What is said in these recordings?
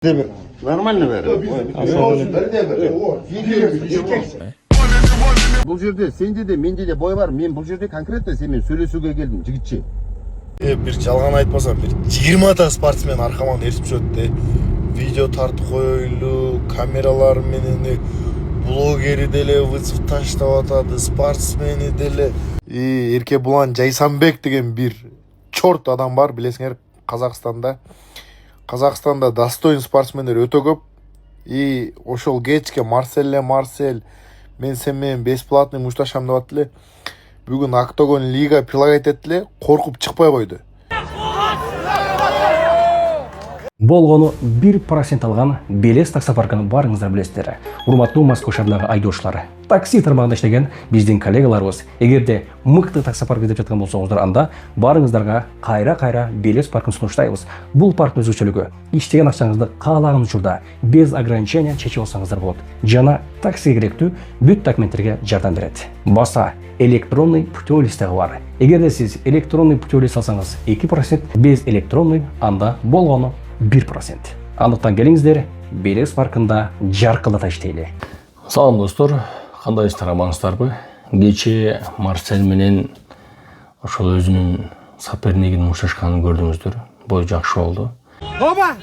Нормально бәрі. Бұл жерде сенде де менде де бой бар. Мен бұл жерде конкретно сенімен сөйлесуге келдім, жігітше. Bir жалған айтпасам, bir 20 спортсмен арқаман ертіп жүрді. Видео тартып қойылу, камералар менен блогери деле вызов таштап атады, спортсмени деле. Еркебулан Жайсанбек деген bir чорт адам бар, білесіңер, Қазақстанда. Қазақстанда достоин спортсмендер өтө көп. Ошол кечке Марсель, мен сенмен бесплатный мушташам деп аттылы. Бүгін Октогон лига прилагать еттіле, қорқып шықпай қойды. Болгону 1% алған Белес таксопаркын барыңыздар білесіздер. Урматтуу Москва шаарындагы айдоочулар, такси тармагында иштеген биздин коллегаларыбыз, эгерде мыкты таксопарк издеп жаткан болсоңуздар, анда барыңыздарга кайра Белес паркын сунуштайбыз. Бул парктын өзгөчөлүгү иштеген акчаңызды каалаган учурда без ограничения чечип алсаңыздар болот. Жана такси керектүү бүт документтерге жардам берет. Баса электронный путевой листеги бар. Эгерде сиз электронный путевой лист алсаңыз 2%, без электронный анда болгону 1%. Андыктан келиңиздер, Белес паркында жаркылдата иштейли. Салам достор, кандайсыздар, амансыздарбы? Кече Марсель менен ошол өзүнүн сопернигин мушташканын көрдүңүздөр. Бой жакшы болду. Оба!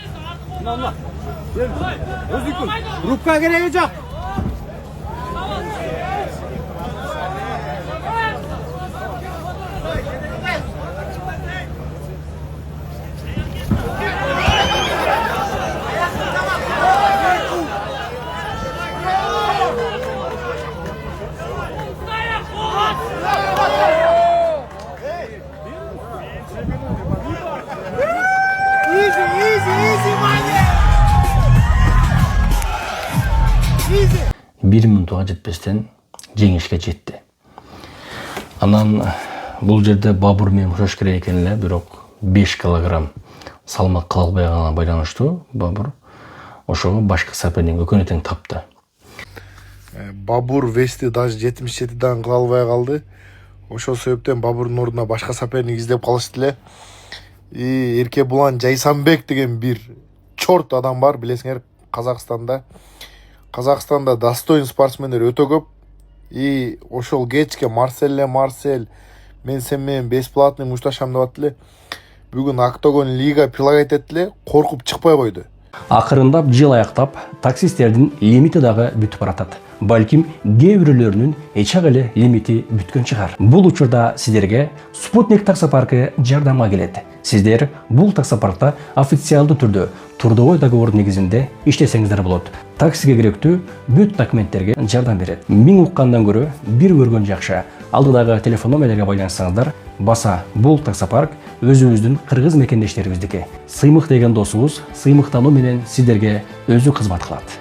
Өзүкүн, рубка кереги жок. Bir минутага жетпестен жеңишке жетти. Анан бул жерде Бабур менен мушташ керек экен эле, бирок 5 килограмм салмак кыла албайганына байланыштуу Бабур ошого башка соперник экөөнү тең тапты. Бабур вести даже 77-дан кыла албай калды. Ошол себептен Бабурдун ордуна башка соперник издеп калышты эле. Еркебулан Жайсанбек деген bir чорт адам бар, билесиңер, Қазақстанда. Қазақстанда достоин спортсмендер өтө көп. Ошол кечке Марсель, мен сенмен бесплатный мушташам деп аттылы. Бүгүн Октогон лига прилагать еттиле, коркуп чыкпай койду. Акырындап жыл аяктап, таксисттердин лимити дагы бүтүп баратат. Балким кээ бирөөлөрүнүн эчак эле лимити бүткөн чыгар. Бул учурда сиздерге Спутник таксопаркы жардамга келет. Сиздер бул таксопаркта официалдуу түрдө трудовой договор негизинде иштесеңиздер болот. Таксиге керектүү бүт документтерге жардам берет. Миң уккандан көрө бир көргөн жакшы. Алдыдагы телефон номерлерге байланышсаңыздар, баса бул таксопарк өзүбүздүн кыргыз мекендештерибиздики. Сыймык деген досубуз сыймыктануу менен сиздерге өзү кызмат кылат.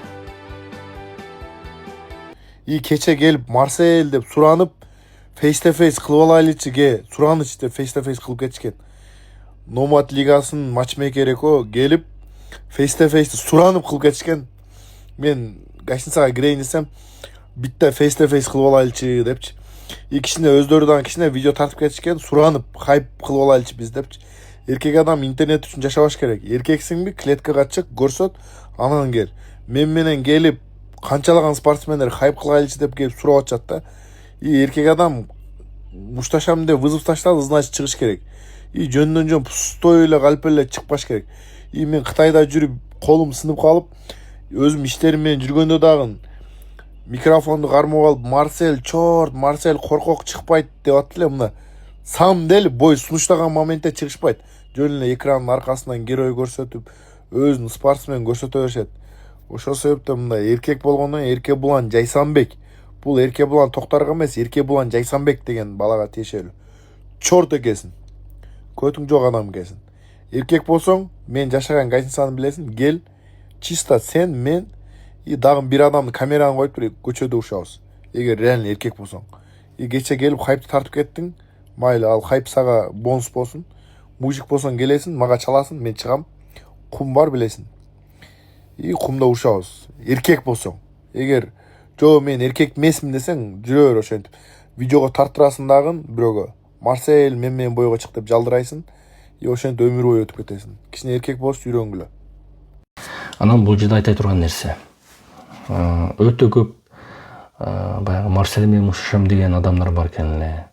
Кече келип Марсель деп суранып, face to face кылып алайлычы, сураныч деп face to face кылып кетишкен. Номад лигасынын матчмейкери келип face to face суранып кылып кетишкен. Мен гостиницага кирейин десем, битте face to face кылып алайлычы депчи. Кичине өздөрүнөн кичине видео тартып кетишкен, суранып хайп кылып алайлычы биз депчи. Эркек адам интернет үчүн жашабаш керек. Эркексиңби, клеткага чык, көрсөт, анан кел. Мен менен келип канчалаган спортсмендер хайп кылайлычы деп келип сурап атышат да. Эркек адам мушташам деп вызов таштады, значит чыгыш керек. Жөндөн пустой эле калп эле чыкпаш керек. Мен Кытайда жүрүп, колум сынып калып, өзүм иштерим менен жүргөндө дагы микрофонду кармап алып, Марсель чорт, Марсель коркок чыкпайт деп аттылы эле. Мына сам дел бой сунуштаган моментте чыгышпайт. Жөн эле экранын аркасынан герой көрсөтүп, өзүнүн спортсмен көрсөтө беришет. Ошол себептен мындай эркек болгондон Еркебулан Жайсанбек. Бул Еркебулан Токтарга эмес, Еркебулан Жайсанбек деген балага тиешелүү. Чорт экенсиң. Көтүң жок адам экенсиң. Эркек болсоң, мен жашаган гостиницаны билесиң, кел, чисто сен, мен дагы бир адамды камераны коюп туруп көчөдө урушабыз. Эгер реально эркек болсоң. Кече келип хайпты тартып кеттиң, майли ал хайп сага бонус болсун. Мужик болсоң келесиң, мага чаласың, мен чыгам. Кум бар билесиң. Кумда урушабыз. Эркек болсоң. Эгер жо мен эркек эмесмин десең, жүрө бер ошентип. Видеого тартырасың дагы бирөөгө. Марсель мен бойго чык деп жалдырайсың. Ошентип өмүр бою өтүп кетесиң. Кичине эркек болуш үйрөнгүлө. Анан бул жерде айта турган нерсе. Өтө көп баягы Марсель менен мушташам деген адамдар бар экен эле.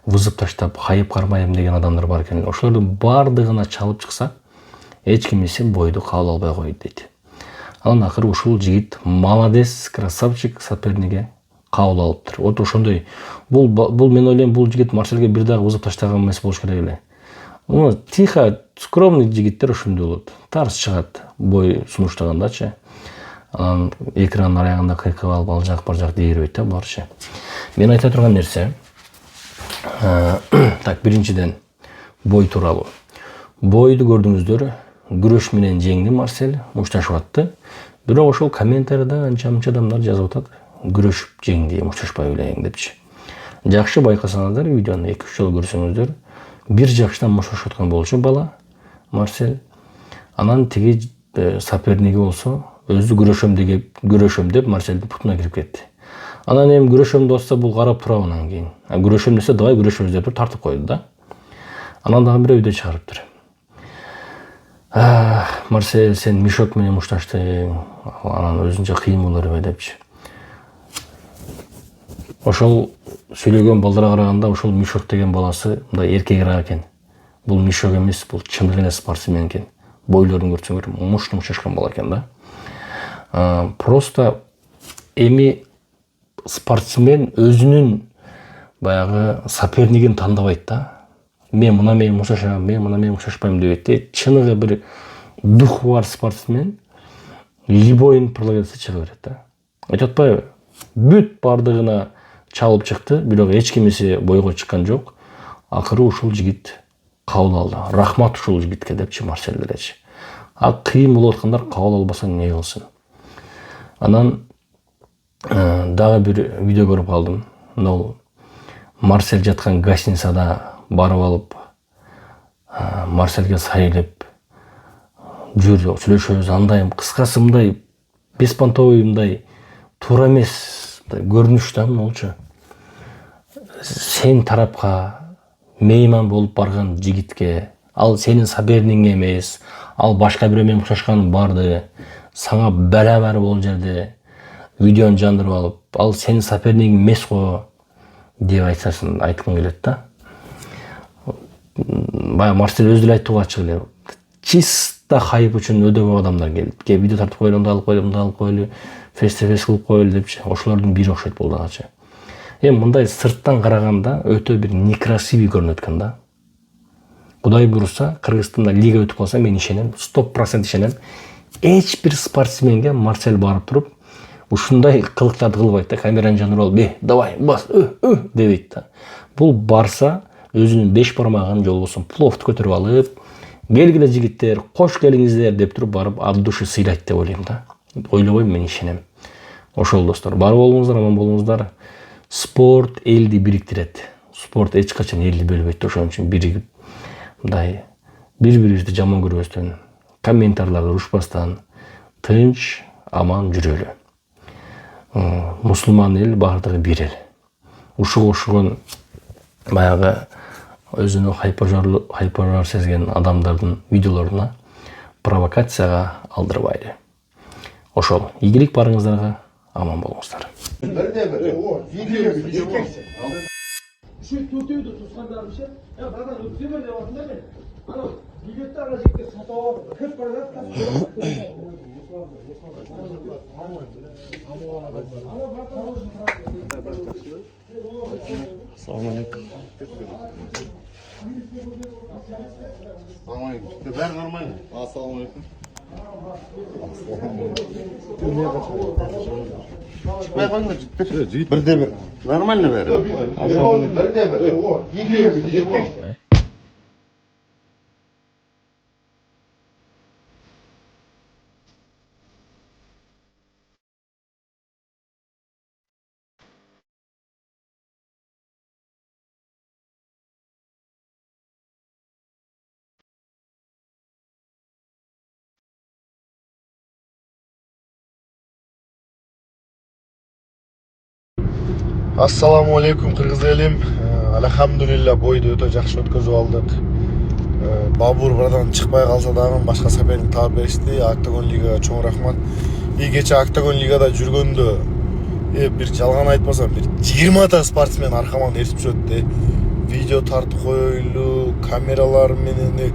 Вызып таштап, хайып кармайм деген адамдар бар экен. Ошолордун бардыгына чалып чыкса, эч кимиси бойду кабыл албай койду дейт. Анан акыры ушул жигит молодец, красавчик соперниге кабыл алыптыр. Вот ошондой. Бул мен ойлойм, бул жигит Марсельге бир дагы вызып таштаган эмес болуш керек эле. Тихо, скромный жигиттер ошондой болот. Тарс чыгат бой сунуштагандачы. Анан экранын аягында кыйкып алып ал жак бар жак дей бербейт да буларчы. Мен айта турган нерсе, так, биринчиден бой тууралуу. Бойду көрдүңүздөр, күрөш менен жеңди Марсель, мушташып атты. Бирок ошол комментарийда анча-мынча адамдар жазып атат, күрөшүп жеңди, мушташпай элең депчи. Жакшы байкасаңыздар, видеону 2-3 жолу көрсөңүздөр, бир жакшынан мушташып аткан болчу бала Марсель. Анан тиги соперниги болсо, өзү күрөшөм деп Марсельдин путуна кирип кетти. Анан эми күрөшөм деп атса, бул карап турабы анан кийин. Күрөшөм десе, давай күрөшөбүз деп тартып койду да. Анан дагы бирөө видео чыгарыптыр. Марсель, сен мешок менен мушташтың, анан өзүнчө кыйын болор эле депчи. Ошол сүйлөгөн балдарга караганда, ошол мешок деген баласы мындай эркегирак экен. Бул мешок эмес, бул чындык эле спортсмен экен. Бойлорун көрсөңөр, муштум шашкан бала экен да. Просто эми спортсмен өзүнүн баягы сопернигин тандабайт да. Мен мына менен мушташам, мен мына менен мушташпайм дебейт. Чыныгы бир духу бар спортсмен любойын предлагаться чыга берет да. Айтып атпайбы? Бүт бардыгына чалып чыкты, бирок эч кимиси бойго чыккан жок. Акыры ушул жигит кабыл алды. Рахмат ушул жигитке депчи Марсель делечи. Кыйын болуп аткандар кабыл албаса эмне кылсын? Анан дагы бир видео көрүп калдым. Мынау Марсель жаткан гостиницада барып алып, Марсельге сайылып, жүр, сүйлөшөбүз, андай, кыскасы мындай, беспонтовый мындай, туура эмес көрүнүш да болчу. Сен тарапка мейман болуп барган жигитке, ал сенин соперниң эмес, ал башка бирөө менен мушташкан барды, сага бала бар бул жерде, видеону жандырып алып, ал сенин соперниң эмес го деп айткым келет да. Бая Марсель өзү эле айтууга ачык эле. Чисто хайп үчүн өдө көп адамдар келип, видео тартып койлу, мындай алып койлу, фейс-то-фейс кылып койлу депчи. Ошолордун бири окшойт бул дагычы. Эми мындай сырттан караганда өтө бир некрасивый көрүнөт экен да. Кудай буйруса, Кыргызстанда лига өтүп калса, мен ишенем, 100% ишенем. Эч бир спортсменге Марсель барып туруп, ушундай кылыктарды кылбайт да, камераны жандырып алып, давай, бас, дебейт да. Бул барса, өзүнүн 5 бармагын жолбосун пловту көтөрүп алып, келгиле жигиттер, кош келиңиздер деп туруп барып, ад души сыйлайт деп ойлойм да. Ойлобойм, мен ишенем. Ошол достор, бар болуңуздар, аман болуңуздар. Спорт элди бириктирет. Спорт эч качан элди бөлбөйт. Ошон үчүн биригип, мындай бири-бирибизди жаман көрбөстөн, комментарийлерди урушпастан, тынч, аман жүрөлү. Мусулман эл бардыгы бир эл. Ушуга окшогон баягы өзүнө хайпажор сезген адамдардын видеолоруна провокацияга алдырбайлы. Ошол, ийгилик барыңыздарга, аман болуңуздар. Şu tutuyordu tutsanlarmış ya. Ya bana öptü böyle bakın değil mi? Ana biletler alacak diye satağa hep para Assalamualaikum. Ben normal. Assalamualaikum. Çıkmaya koyun da ciddi. Bir de bir. Normal ne ver? Bir de bir. Ассаламу алейкум, кыргыз элим. Алхамдулилла, бойду өтө жакшы өткөзүп алдык. Бабур брадан чыкпай калса дагы башка соперник таап беришти. Октагон лигага чоң рахмат. Кече Октагон лигада жүргөндө бир жалган айтпасам бир 20 спортсмен аркаман эртип жүрөт. Видео тартып коелу, камералар менен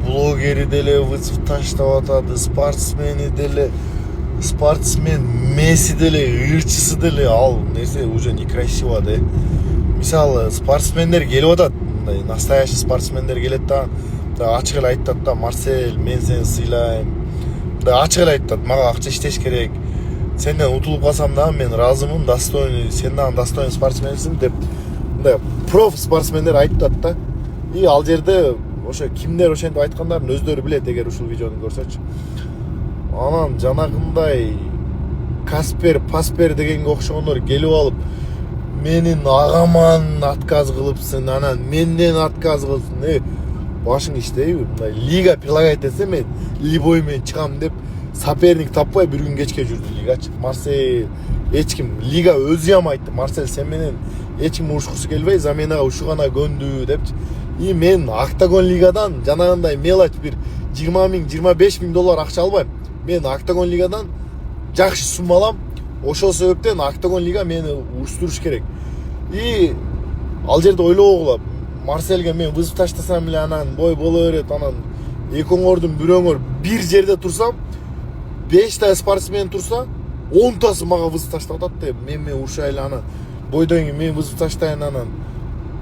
блогери деле вызов таштап атат, спортсмени деле, спортсмен Месси деле, ырчысы деле, ал нерсе уже некрасиво да. Мисалы спортсмендер келип атат, мындай настоящий спортсмендер келет да, ачык эле айтат да, Марсель, мен сени сыйлайм. Да ачык эле айтат, мага акча иштеш керек. Сенден утулуп калсам да мен ыраазымын, достойный, сен дагы достойный спортсменсиң деп. Мындай проф спортсмендер айтат да. И ал жерде ошо кимдер ошентип айткандарын өздөрү билет эгер ушул видеону көрсөчү. Анан жанагындай Паспер дегенге окшогондор келип алып менин агаман отказ кылыпсың, анан менден отказ кылыпсың. Башың иштейби? Мындай лига предлагать этсе мен Либой менен чыгам деп соперник таппай бир күн кечке жүрдү лигачы. Марсель эч ким лига өзү ям айтты. Марсель сен менен эч ким урушкусу келбей, заменага ушугана көндү депчи. И мен Октагон лигадан жанагындай мелочь бир 20 000, 25 000 доллар акча албайм. Мен Октагон лигадан жакшы сумма алам. Ошол себептен Октагон лига мени уруштуруш керек. И ал жерде ойлогула, Марсельге мен вызов таштасам эле анан бой боло берет, анан экөөңөрдүн бирөөңөр бир жерде турсам, 5 та спортсмен турса, 10 тасы мага вызов таштап атат деп, мен урушай эле анан бойдон кийин мен вызов таштайын анан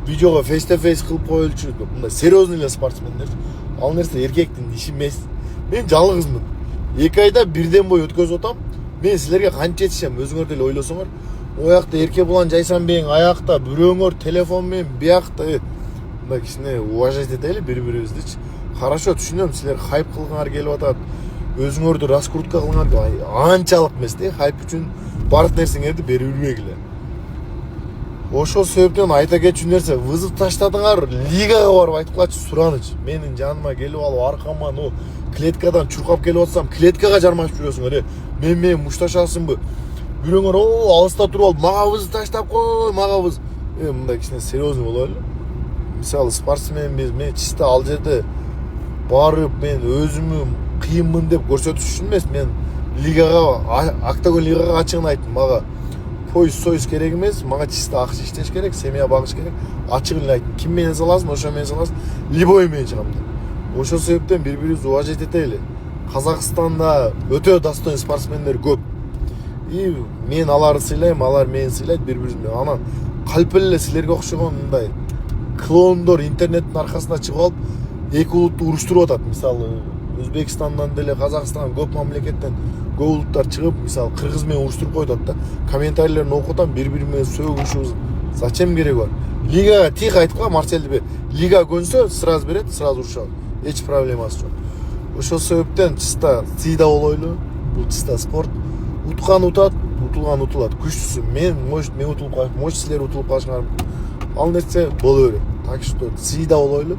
видеого фейс-то-фейс кылып коелчу. Мындай серьезный эле спортсмендер. Ал нерсе эркектин иши эмес. Мен жалгызмын. 2 айда бирден бой өткөзүп атам. Мен силерге канча жетишем, өзүңөр деле ойлосоңор. Оякта Эркебулан Жайсанбек, аякта бирөөңөр телефон менен биякта мындай кичине уважать этели бири-бирибиздичи. Хорошо түшүнөм, силер хайп кылгыңар келип атат. Өзүңөрдү раскрутка кылгыңар анчалык эмес да, хайп үчүн бар нерсеңерди берип жүрбөгүлө. Ошол себептен айта кетчү нерсе, вызов таштадыңар, лигага барып айткылачы, сураныч. Менин жаныма келип алып аркаман клеткадан чуркап келип атсам, клеткага жармашып жүрөсүңөр. Мен мушташасыңбы? Бирөөңөр алыста туруп алып, мага вызов таштап кой, мага вызов. Мындай кичине серьезный бололу. Мисалы спортсменбиз, мен чисто ал жерде барып мен өзүмү кыйынмын деп көрсөтүш үчүн эмес, мен лигага, Октагон лигага ачыгын айттым. Мага пояс керек эмес, мага чисто акча иштеш керек, семья багыш керек. Ачыгын эле айттым. Ким менен саласың, ошо менен саласың, Либой менен чыгам деп. Ошол себептен бири-бирибизди уважать этели. Казакстанда өтө достойный спортсмендер көп. И мен аларды сыйлайм, алар мени сыйлайт, бири-бирибизди. Анан калп эле силерге окшогон мындай клоундор интернеттин аркасына чыгып алып, эки улутту уруштуруп атат. Мисалы Өзбекстандан деле, Казакстандан көп мамлекеттен көп улуттар чыгып, мисалы кыргыз менен уруштуруп коюп атат да. Комментарийлерин окуп атам, бири-бири менен сөгүшүбүз. Зачем керек бар? Лигага тихо айткыла, Марсельди лига көнсө сразу берет, сразу урушат. Эч проблемасы жок. Ошол себептен чисто сыйда болойлу. Бул чисто спорт. Уткан утат, утулган утулат. Күчтүүсү мен утулуп калып, силер утулуп калышыңар. Ал нерсе боло берет. Так что сыйда болойлу.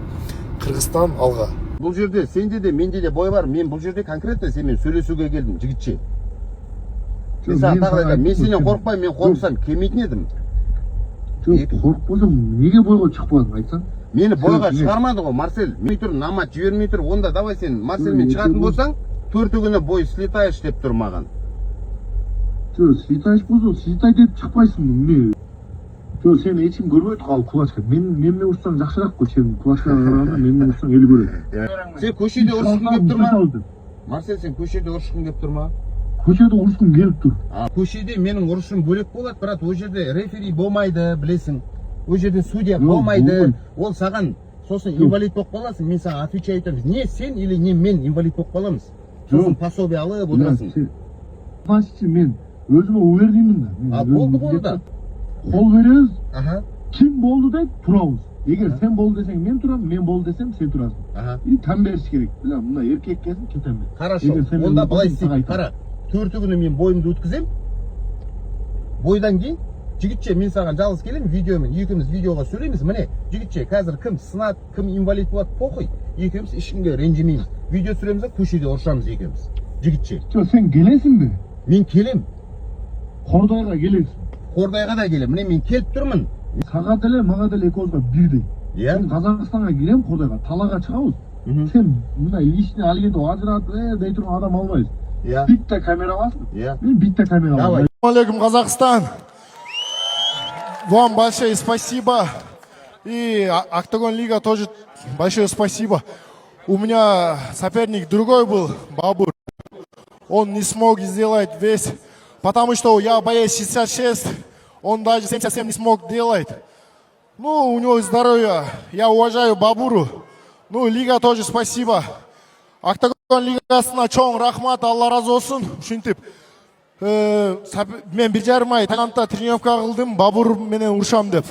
Кыргызстан алга. Бул жерде сенде де менде де бой бар. Мен бул жерде конкретно сенімен сөйлесуге келдім, жигитче. Мен сенен коркпайм, мен корксам келмейтін едім. Жоқ, коркпасам неге бойға шықпадың айтсаң? Мені бойға шығармады ғой, Марсель. Мен тұр, намат жібермей тұр. Онда давай сен Марсельмен шығатын болсаң, 4 күні бой слетаешь деп тұр маған. Жоқ, слетаешь болса, слетай деп шықпайсың не? Жоқ, сен ешкім көрмейді қал кулачка. Менімен ұрсаң жақсырақ қой, сен кулачкаға қарағанда менімен ұрсаң ел көреді. Сен көшеде ұрысқың келіп тұр ма? Марсель, сен көшеде ұрысқың келіп тұр ма? Көшеде ұрысқың келіп тұр. Көшеде менің ұрысым бөлек болады, бірақ ол жерде рефери болмайды, білесің. Ол жерде судья болмайды. Ол саған сосын инвалид болып қаласың, мен саған отвечать етеміз. Не сен или не мен инвалид болып қаламыз. Сосын пособие алып отырасың. Значит, мен өзіме уверенмін да. Болды болды. Қол береміз. Кім болды дейді, тұрамыз. Егер сен болды десең мен тұрамын, мен болды десем сен тұрасың. И там беріш керек. Мына еркек келсін, кетем мен. Хорошо. Онда былай істейік. Қара. 4 күні мен бойымды өткізем. Бойдан кейін жігітше мен саған жалғыз келем, видеомен, екеуміз видеоға сөйлейміз. Міне, жігітше, қазір кім сынат, кім инвалид болады, похуй. Екеуміз ешкімге ренжімейміз. Видео түсіреміз, көшеде ұрышамыз екеуміз. Жігітше. Жоқ, сен келесің бе? Мен келем. Қордайға келесің. Қордайға да келем. Міне мен келіп тұрмын. Саға деле, маға деле екеуімізге бірдей. Иә. Мен Қазақстанға келем, Қодайға, талаға шығамыз. Сен мына личный алгенде ажыратып, дей тұрған адам алмайсың. Иә. Битта камера аласың. Иә. Мен битта камера Давай. аламын. Алейкум, Казахстан. Вам большое спасибо. И Октагон Лига тоже большое спасибо. У меня соперник другой был, Бабур. Он не смог сделать весь, потому что я боец 66, он даже 77 не смог делать. Ну, у него здоровье. Я уважаю Бабуру. Ну, Лига тоже спасибо. Октагон Лигасына чоң рахмат, Алла разы болсын. Ушинтип мен 1,5 ай Таиландта тренировка кылдым, Бабур менен урушам деп.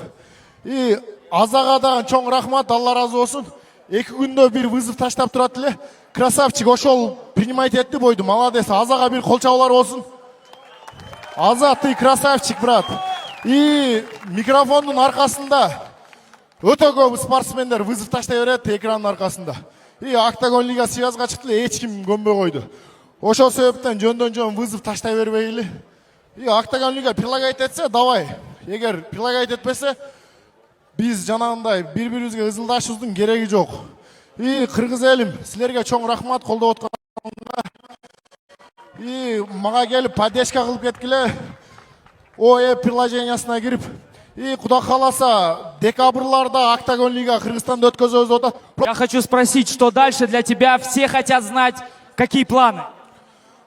И Азага дагы чоң рахмат, Алла разы болсын. 2 күндө бир вызов таштап турат эле. Красавчик ошол принимать этти бойду. Молодец. Азага бир кол чабуулар болсун. Аза, ты красавчик, брат. И микрофондун аркасында өтө көп спортсмендер вызов таштай берет экранын аркасында. И Октагон Лига связга чыкты, эч ким көнбөй койду. Ошол себептен жөндөн вызов таштай бербейли. И Октагон Лига прилагать этсе, давай. Эгер прилагать этпесе, биз жанагындай бири-бирибизге ызылдашуубуздун кереги жок. И кыргыз элим, силерге чоң рахмат колдоп атканыңарга. И мага келип поддержка кылып кеткиле. ОЭ приложениясына кирип, и куда кааласа декабрларда Октагон Лига Кыргызстанда өткөзөбүз деп атат. Я хочу спросить, что дальше для тебя? Все хотят знать, какие планы?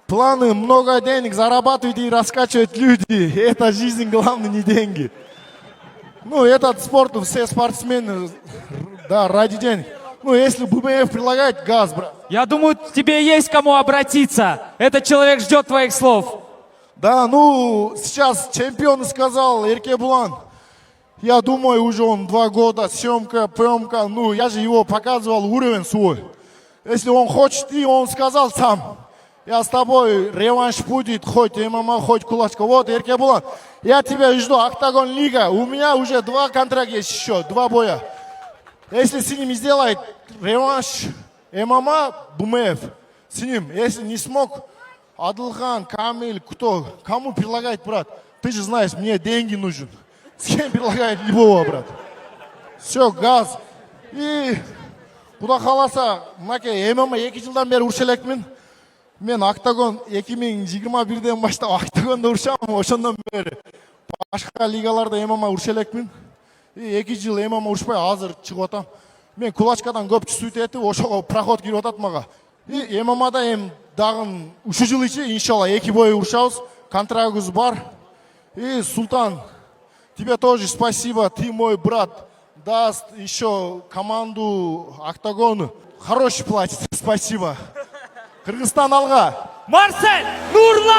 Планы много денег зарабатывать и раскачивать люди. Это жизнь, главное, не деньги. Ну, этот спорт, все спортсмены, да, ради денег. Ну, если БМФ прилагать, газ, брат. Я думаю, тебе есть к кому обратиться. Этот человек ждет твоих слов. Да, ну, сейчас чемпион сказал, Эркебулан. Я думаю, уже он 2 года, съемка, пьемка. Ну, я же его показывал уровень свой. Если он хочет, и он сказал сам. Я с тобой, реванш будет, хоть ММА, хоть кулачка. Вот, Эркебулан, я тебя жду, Октагон Лига. У меня уже 2 контракта есть еще, 2 боя. Если с ним сделает реванш ММА, БМФ, с ним, если не смог, Адылхан, Камиль, кто, кому предлагать, брат? Ты же знаешь, мне деньги нужен. С кем предлагает любого, брат? Все, газ. И куда кааласа, мынакей ММА 2 жылдан бери урушуп элекмин. Мен Октагон 2021ден баштап Октагондо урушам, ошондон бери башка лигаларда ММА урушуп элекмин. И 2 жыл ММА урушпай азыр чыгып атам. Мен кулачкадан көп түсүп этип, ошого проход кирип атат мага. И ММАда эми дагы ушу жыл ичи иншалла 2 бой урушабыз, контрактыбыз бар. И Султан, тебе тоже спасибо, ты мой брат. Даст еще команду Октагону. Хороший платит, спасибо. Кыргызстан алга. Марсель Нурлан!